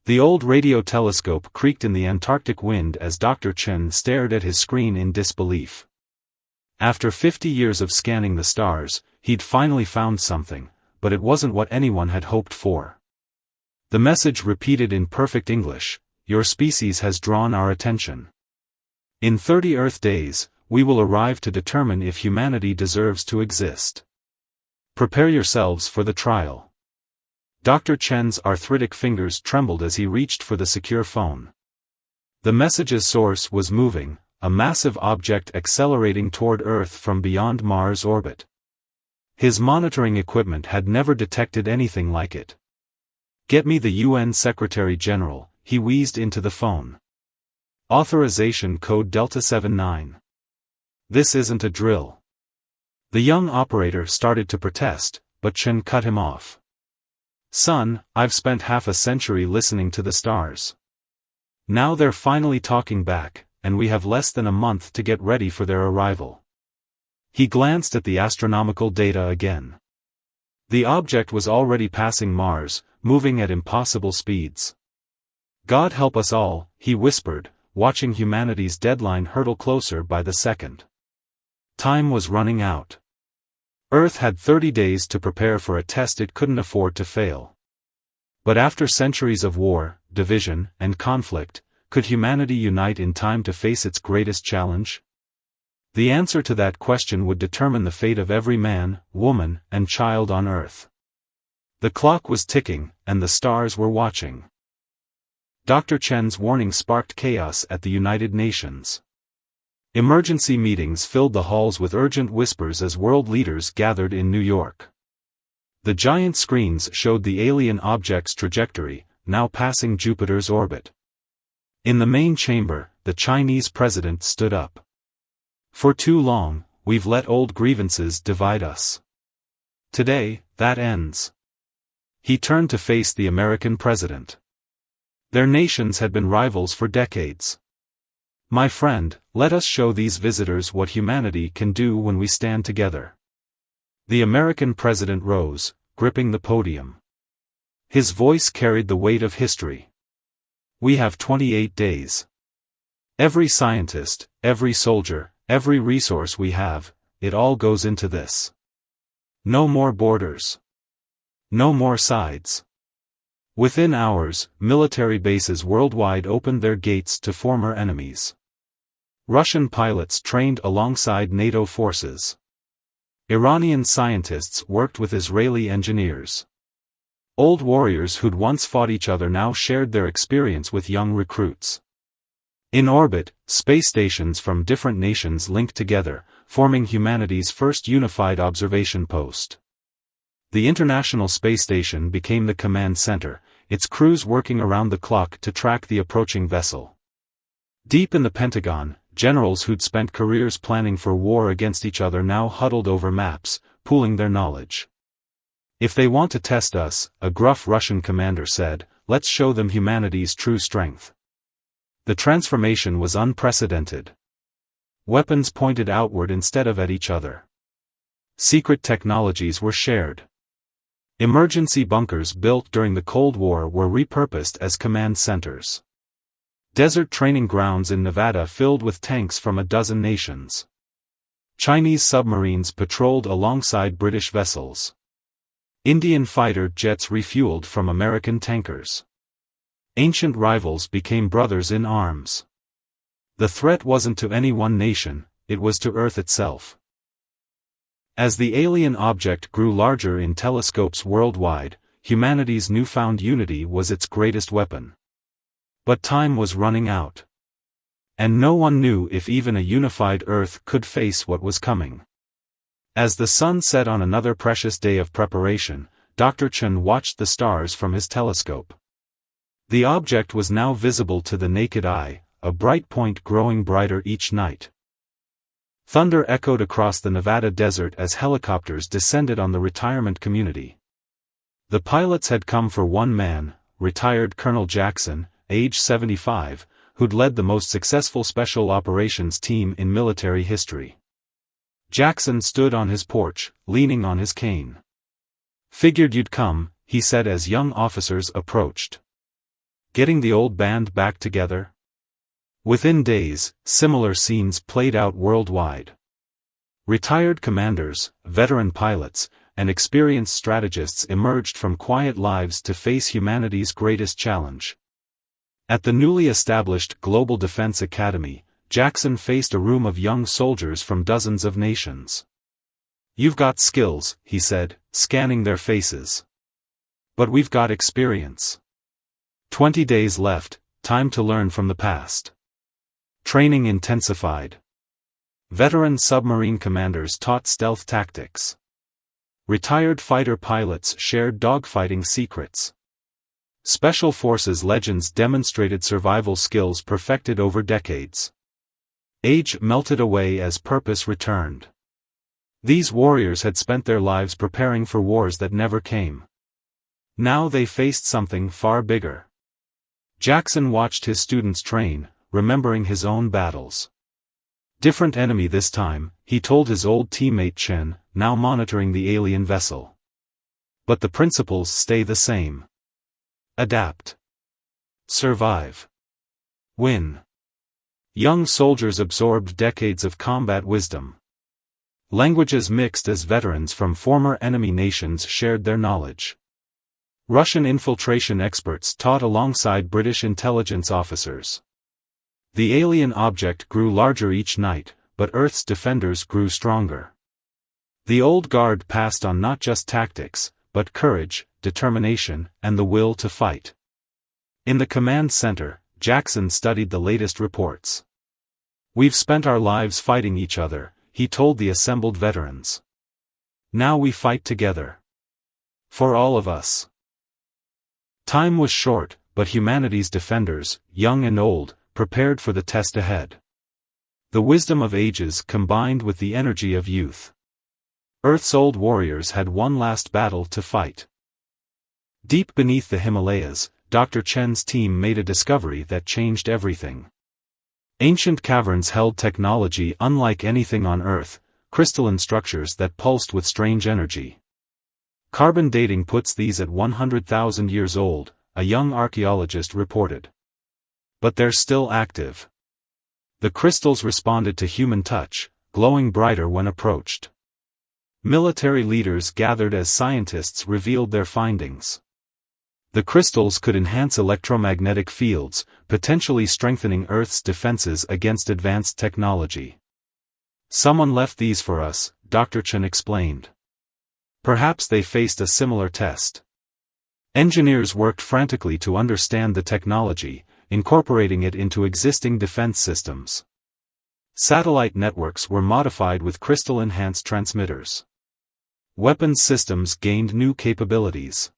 The old radio telescope creaked in the Antarctic wind as Dr. Chen stared at his screen in disbelief. After 50 years of scanning the stars, he'd finally found something, but it wasn't what anyone had hoped for. The message repeated in perfect English: "Your species has drawn our attention. In 30 Earth days, we will arrive to determine if humanity deserves to exist. Prepare yourselves for the trial." Dr. Chen's arthritic fingers trembled as he reached for the secure phone. The message's source was moving, a massive object accelerating toward Earth from beyond Mars' orbit. His monitoring equipment had never detected anything like it. "Get me the UN Secretary-General," he wheezed into the phone. "Authorization code Delta 79. This isn't a drill." The young operator started to protest, but Chen cut him off. "Son, I've spent half a century listening to the stars. Now they're finally talking back, and we have less than a month to get ready for their arrival." He glanced at the astronomical data again. The object was already passing Mars, moving at impossible speeds. "God help us all," he whispered, watching humanity's deadline hurtle closer by the second. Time was running out. Earth had 30 days to prepare for a test it couldn't afford to fail. But after centuries of war, division, and conflict, could humanity unite in time to face its greatest challenge? The answer to that question would determine the fate of every man, woman, and child on Earth. The clock was ticking, and the stars were watching. Dr. Chen's warning sparked chaos at the United Nations. Emergency meetings filled the halls with urgent whispers as world leaders gathered in New York. The giant screens showed the alien object's trajectory, now passing Jupiter's orbit. In the main chamber, the Chinese president stood up. "For too long, we've let old grievances divide us. Today, that ends." He turned to face the American president. Their nations had been rivals for decades. "My friend, let us show these visitors what humanity can do when we stand together." The American president rose, gripping the podium. His voice carried the weight of history. "We have 28 days. Every scientist, every soldier, every resource we have, it all goes into this. No more borders. No more sides." Within hours, military bases worldwide opened their gates to former enemies. Russian pilots trained alongside NATO forces. Iranian scientists worked with Israeli engineers. Old warriors who'd once fought each other now shared their experience with young recruits. In orbit, space stations from different nations linked together, forming humanity's first unified observation post. The International Space Station became the command center, its crews working around the clock to track the approaching vessel. Deep in the Pentagon, generals who'd spent careers planning for war against each other now huddled over maps, pooling their knowledge. "If they want to test us," a gruff Russian commander said, "let's show them humanity's true strength." The transformation was unprecedented. Weapons pointed outward instead of at each other. Secret technologies were shared. Emergency bunkers built during the Cold War were repurposed as command centers. Desert training grounds in Nevada filled with tanks from a dozen nations. Chinese submarines patrolled alongside British vessels. Indian fighter jets refueled from American tankers. Ancient rivals became brothers in arms. The threat wasn't to any one nation, it was to Earth itself. As the alien object grew larger in telescopes worldwide, humanity's newfound unity was its greatest weapon. But time was running out. And no one knew if even a unified Earth could face what was coming. As the sun set on another precious day of preparation, Dr. Chen watched the stars from his telescope. The object was now visible to the naked eye, a bright point growing brighter each night. Thunder echoed across the Nevada desert as helicopters descended on the retirement community. The pilots had come for one man, retired Colonel Jackson, age 75, who'd led the most successful special operations team in military history. Jackson stood on his porch, leaning on his cane. "Figured you'd come," he said as young officers approached. getting the old band back together? Within days, similar scenes played out worldwide. Retired commanders, veteran pilots, and experienced strategists emerged from quiet lives to face humanity's greatest challenge. At the newly established Global Defense Academy, Jackson faced a room of young soldiers from dozens of nations. "You've got skills," he said, scanning their faces. "But we've got experience. 20 days left, time to learn from the past." Training intensified. Veteran submarine commanders taught stealth tactics. Retired fighter pilots shared dogfighting secrets. Special Forces legends demonstrated survival skills perfected over decades. Age melted away as purpose returned. These warriors had spent their lives preparing for wars that never came. Now they faced something far bigger. Jackson watched his students train, remembering his own battles. Different enemy this time, he told his old teammate Chen, now monitoring the alien vessel. But the principles stay the same. Adapt. Survive. Win. Young soldiers absorbed decades of combat wisdom. Languages mixed as veterans from former enemy nations shared their knowledge. Russian infiltration experts taught alongside British intelligence officers. The alien object grew larger each night, but Earth's defenders grew stronger. The old guard passed on not just tactics, but courage, determination, and the will to fight. In the command center, Jackson studied the latest reports. "We've spent our lives fighting each other," he told the assembled veterans. "Now we fight together. For all of us." Time was short, but humanity's defenders, young and old, prepared for the test ahead. The wisdom of ages combined with the energy of youth. Earth's old warriors had one last battle to fight. Deep beneath the Himalayas, Dr. Chen's team made a discovery that changed everything. Ancient caverns held technology unlike anything on Earth, crystalline structures that pulsed with strange energy. Carbon dating puts these at 100,000 years old, a young archaeologist reported. But they're still active. The crystals responded to human touch, glowing brighter when approached. Military leaders gathered as scientists revealed their findings. The crystals could enhance electromagnetic fields, potentially strengthening Earth's defenses against advanced technology. "Someone left these for us," Dr. Chen explained. Perhaps they faced a similar test. Engineers worked frantically to understand the technology, incorporating it into existing defense systems. Satellite networks were modified with crystal-enhanced transmitters. Weapons systems gained new capabilities.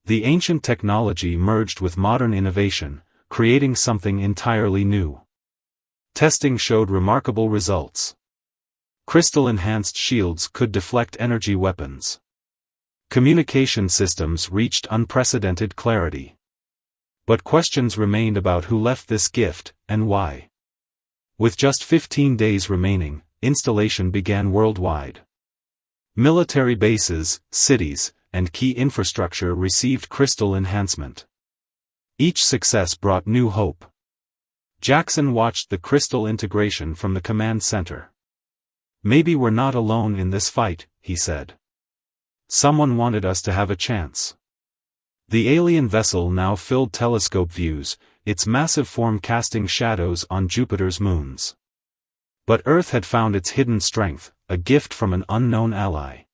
The ancient technology merged with modern innovation, creating something entirely new. Testing showed remarkable results. Crystal-enhanced shields could deflect energy weapons. Communication systems reached unprecedented clarity. But questions remained about who left this gift, and why. With just 15 days remaining, installation began worldwide. Military bases, cities, and key infrastructure received crystal enhancement. Each success brought new hope. Jackson watched the crystal integration from the command center. "Maybe we're not alone in this fight," he said. "Someone wanted us to have a chance." The alien vessel now filled telescope views, its massive form casting shadows on Jupiter's moons. But Earth had found its hidden strength, a gift from an unknown ally.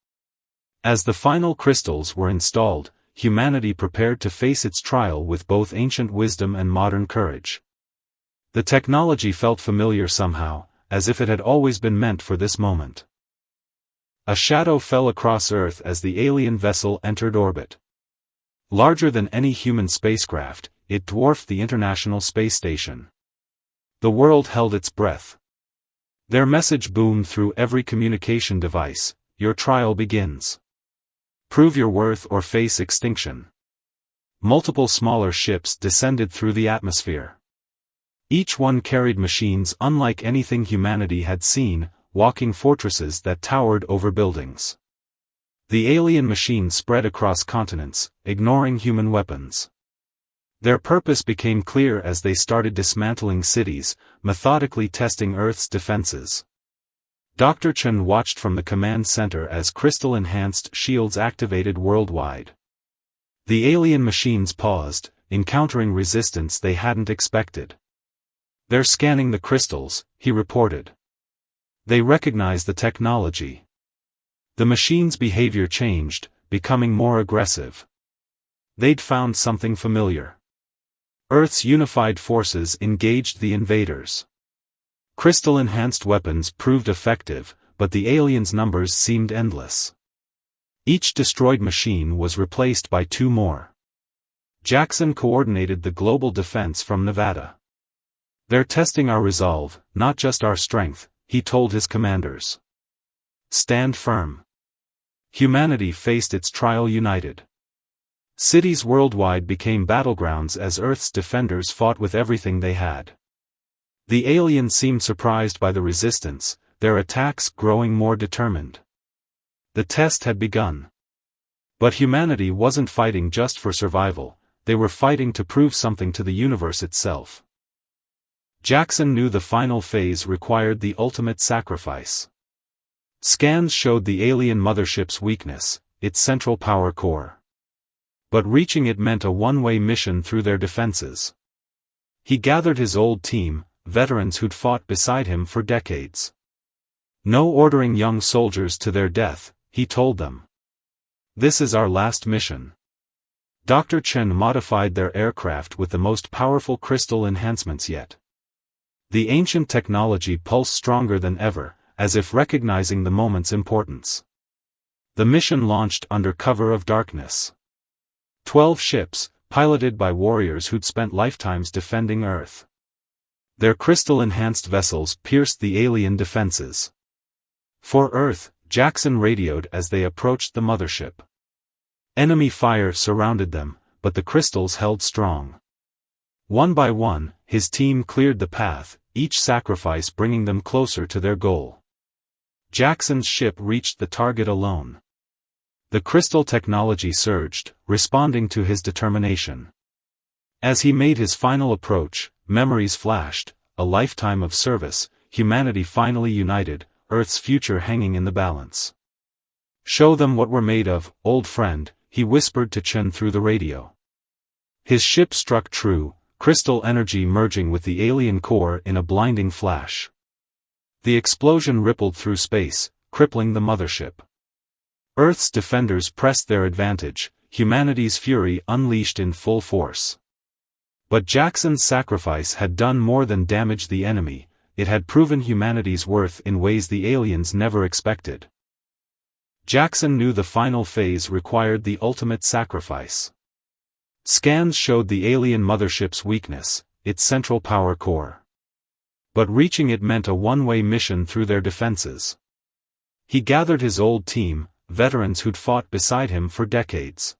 As the final crystals were installed, humanity prepared to face its trial with both ancient wisdom and modern courage. The technology felt familiar somehow, as if it had always been meant for this moment. A shadow fell across Earth as the alien vessel entered orbit. Larger than any human spacecraft, it dwarfed the International Space Station. The world held its breath. Their message boomed through every communication device: "Your trial begins. Prove your worth or face extinction." Multiple smaller ships descended through the atmosphere. Each one carried machines unlike anything humanity had seen, walking fortresses that towered over buildings. The alien machines spread across continents, ignoring human weapons. Their purpose became clear as they started dismantling cities, methodically testing Earth's defenses. Dr. Chen watched from the command center as crystal-enhanced shields activated worldwide. The alien machines paused, encountering resistance they hadn't expected. "They're scanning the crystals," he reported. They recognized the technology. The machines' behavior changed, becoming more aggressive. They'd found something familiar. Earth's unified forces engaged the invaders. Crystal-enhanced weapons proved effective, but the aliens' numbers seemed endless. Each destroyed machine was replaced by 2 more. Jackson coordinated the global defense from Nevada. "They're testing our resolve, not just our strength," he told his commanders. "Stand firm." Humanity faced its trial united. Cities worldwide became battlegrounds as Earth's defenders fought with everything they had. The aliens seemed surprised by the resistance, their attacks growing more determined. The test had begun. But humanity wasn't fighting just for survival, they were fighting to prove something to the universe itself. Jackson knew the final phase required the ultimate sacrifice. Scans showed the alien mothership's weakness, its central power core. But reaching it meant a one-way mission through their defenses. He gathered his old team, veterans who'd fought beside him for decades. "No ordering young soldiers to their death," he told them. "This is our last mission." Dr. Chen modified their aircraft with the most powerful crystal enhancements yet. The ancient technology pulsed stronger than ever, as if recognizing the moment's importance. The mission launched under cover of darkness. 12 ships, piloted by warriors who'd spent lifetimes defending Earth. Their crystal-enhanced vessels pierced the alien defenses. For Earth, Jackson radioed as they approached the mothership. Enemy fire surrounded them, but the crystals held strong. One by one, his team cleared the path, each sacrifice bringing them closer to their goal. Jackson's ship reached the target alone. The crystal technology surged, responding to his determination. As he made his final approach, memories flashed, a lifetime of service, humanity finally united, Earth's future hanging in the balance. "Show them what we're made of, old friend," he whispered to Chen through the radio. His ship struck true, crystal energy merging with the alien core in a blinding flash. The explosion rippled through space, crippling the mothership. Earth's defenders pressed their advantage, humanity's fury unleashed in full force. But Jackson's sacrifice had done more than damage the enemy, it had proven humanity's worth in ways the aliens never expected. Jackson knew the final phase required the ultimate sacrifice. Scans showed the alien mothership's weakness, its central power core. But reaching it meant a one-way mission through their defenses. He gathered his old team, veterans who'd fought beside him for decades.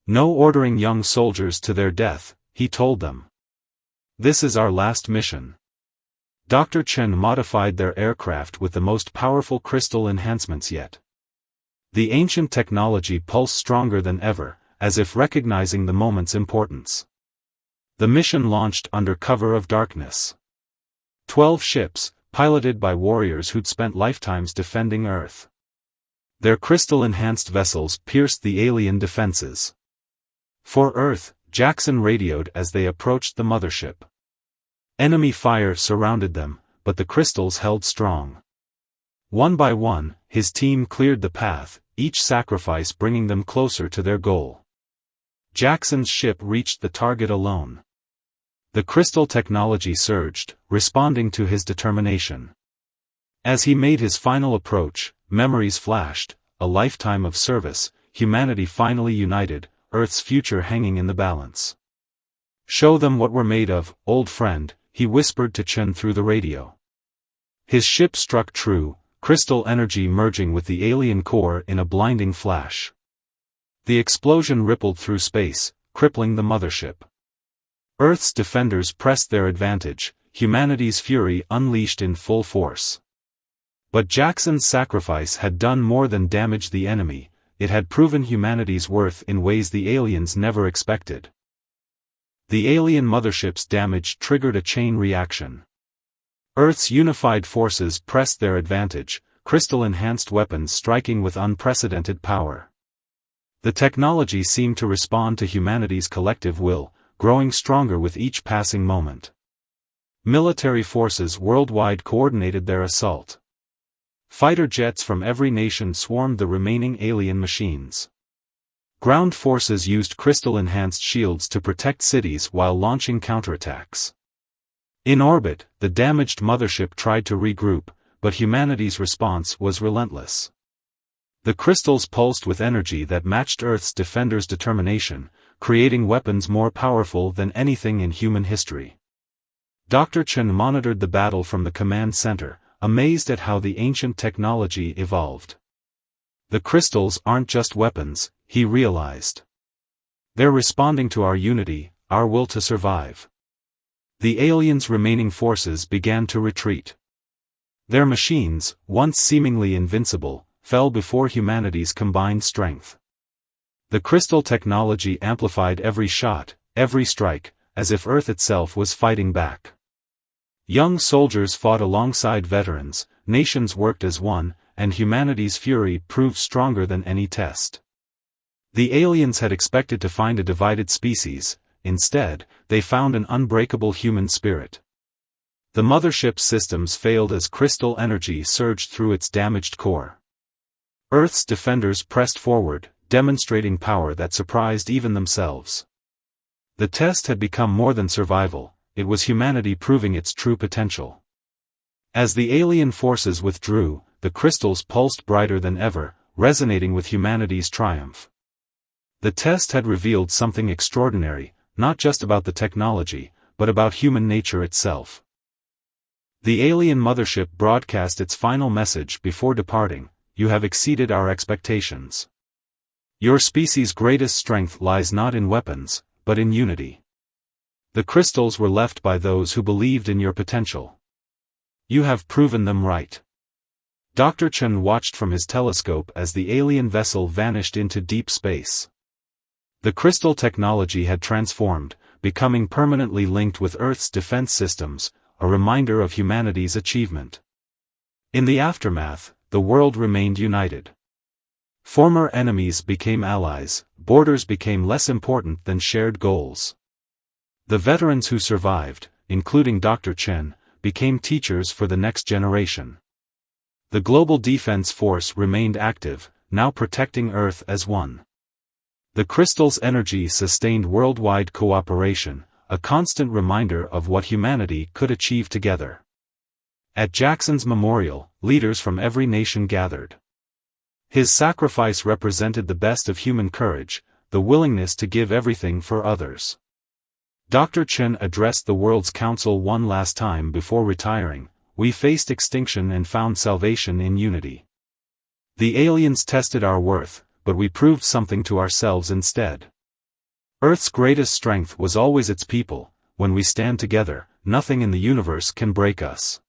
"No ordering young soldiers to their death," he told them. "This is our last mission." Dr. Chen modified their aircraft with the most powerful crystal enhancements yet. The ancient technology pulsed stronger than ever, as if recognizing the moment's importance. The mission launched under cover of darkness. 12 ships, piloted by warriors who'd spent lifetimes defending Earth. Their crystal-enhanced vessels pierced the alien defenses. For Earth, Jackson radioed as they approached the mothership. Enemy fire surrounded them, but the crystals held strong. One by one, his team cleared the path, each sacrifice bringing them closer to their goal. Jackson's ship reached the target alone. The crystal technology surged, responding to his determination. As he made his final approach, memories flashed, a lifetime of service, humanity finally united, Earth's future hanging in the balance. "Show them what we're made of, old friend," he whispered to Chen through the radio. His ship struck true, crystal energy merging with the alien core in a blinding flash. The explosion rippled through space, crippling the mothership. Earth's defenders pressed their advantage, humanity's fury unleashed in full force. But Jackson's sacrifice had done more than damage the enemy, it had proven humanity's worth in ways the aliens never expected. The alien mothership's damage triggered a chain reaction. Earth's unified forces pressed their advantage, crystal-enhanced weapons striking with unprecedented power. The technology seemed to respond to humanity's collective will, growing stronger with each passing moment. Military forces worldwide coordinated their assault. Fighter jets from every nation swarmed the remaining alien machines. Ground forces used crystal-enhanced shields to protect cities while launching counterattacks. In orbit, the damaged mothership tried to regroup, but humanity's response was relentless. The crystals pulsed with energy that matched Earth's defenders' determination, creating weapons more powerful than anything in human history. Dr. Chen monitored the battle from the command center, amazed at how the ancient technology evolved. The crystals aren't just weapons, he realized. They're responding to our unity, our will to survive. The aliens' remaining forces began to retreat. Their machines, once seemingly invincible, fell before humanity's combined strength. The crystal technology amplified every shot, every strike, as if Earth itself was fighting back. Young soldiers fought alongside veterans, nations worked as one, and humanity's fury proved stronger than any test. The aliens had expected to find a divided species, instead, they found an unbreakable human spirit. The mothership's systems failed as crystal energy surged through its damaged core. Earth's defenders pressed forward, demonstrating power that surprised even themselves. The test had become more than survival, it was humanity proving its true potential. As the alien forces withdrew, the crystals pulsed brighter than ever, resonating with humanity's triumph. The test had revealed something extraordinary, not just about the technology, but about human nature itself. The alien mothership broadcast its final message before departing: "You have exceeded our expectations. Your species' greatest strength lies not in weapons, but in unity. The crystals were left by those who believed in your potential. You have proven them right." Dr. Chen watched from his telescope as the alien vessel vanished into deep space. The crystal technology had transformed, becoming permanently linked with Earth's defense systems, a reminder of humanity's achievement. In the aftermath, the world remained united. Former enemies became allies, borders became less important than shared goals. The veterans who survived, including Dr. Chen, became teachers for the next generation. The global defense force remained active, now protecting Earth as one. The crystal's energy sustained worldwide cooperation, a constant reminder of what humanity could achieve together. At Jackson's memorial, leaders from every nation gathered. His sacrifice represented the best of human courage, the willingness to give everything for others. Dr. Chen addressed the world's council one last time before retiring: "We faced extinction and found salvation in unity. The aliens tested our worth, but we proved something to ourselves instead. Earth's greatest strength was always its people. When we stand together, nothing in the universe can break us."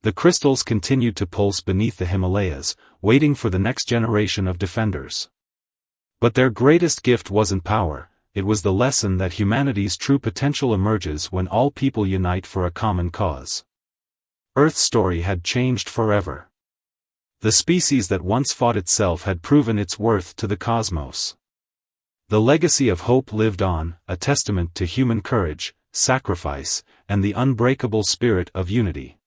The crystals continued to pulse beneath the Himalayas, waiting for the next generation of defenders. But their greatest gift wasn't power, it was the lesson that humanity's true potential emerges when all people unite for a common cause. Earth's story had changed forever. The species that once fought itself had proven its worth to the cosmos. The legacy of hope lived on, a testament to human courage, sacrifice, and the unbreakable spirit of unity.